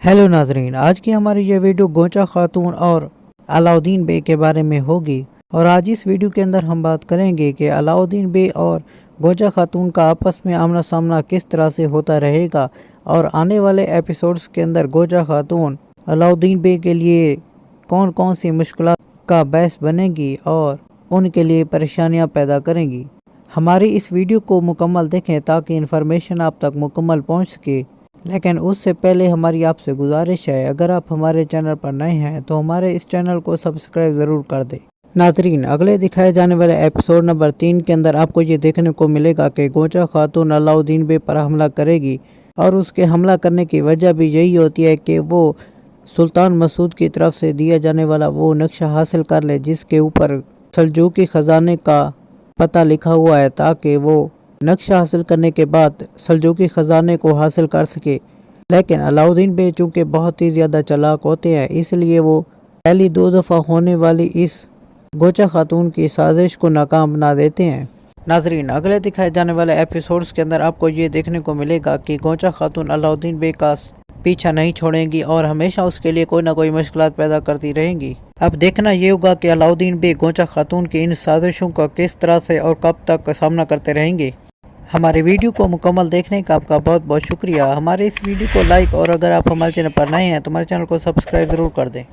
Hello नाजरीन, आज की हमारी ये वीडियो गोचा खातून और अलाउद्दीन बे के बारे में होगी। और आज इस वीडियो के अंदर हम बात करेंगे कि अलाउद्दीन बे और गोचा खातून का आपस में आमना सामना किस तरह से होता रहेगा, और आने वाले एपिसोड्स के अंदर गोचा खातून अलाउद्दीन बे के लिए कौन कौन सी मुश्किलात का बायस बनेगी और उनके लिए परेशानियां पैदा करेंगी। हमारी इस वीडियो को मुकम्मल देखें ताकि इन्फॉर्मेशन आप तक मुकम्मल पहुंच सके। लेकिन उससे पहले हमारी आपसे गुजारिश है, अगर आप हमारे चैनल पर नए हैं तो हमारे इस चैनल को सब्सक्राइब ज़रूर कर दें। नाजरीन, अगले दिखाए जाने वाले एपिसोड नंबर 3 के अंदर आपको ये देखने को मिलेगा कि गोचा खातून अलाउद्दीन बे पर हमला करेगी, और उसके हमला करने की वजह भी यही होती है कि वो सुल्तान मसूद की तरफ से दिया जाने वाला वो नक्शा हासिल कर ले जिसके ऊपर सल्जूकी ख़जाने का पता लिखा हुआ है, ताकि वो नक्शा हासिल करने के बाद सल्जूकी ख़जाने को हासिल कर सके। लेकिन अलाउद्दीन बे चूँकि बहुत ही ज़्यादा चालाक होते हैं, इसलिए वो पहली 2 दफ़ा होने वाली इस गोचा खातून की साजिश को नाकाम बना देते हैं। नाजरीन, अगले दिखाए जाने वाले एपिसोड्स के अंदर आपको ये देखने को मिलेगा कि गोचा खातून अलाउद्दीन बे का पीछा नहीं छोड़ेंगी और हमेशा उसके लिए कोई ना कोई मुश्किलात पैदा करती रहेंगी। अब देखना ये होगा कि अलाउद्दीन बे गोचा खातून की इन साजिशों का किस तरह से और कब तक सामना करते रहेंगे। हमारे वीडियो को मुकम्मल देखने का आपका बहुत बहुत शुक्रिया। हमारे इस वीडियो को लाइक, और अगर आप हमारे चैनल पर नए हैं तो हमारे चैनल को सब्सक्राइब ज़रूर कर दें।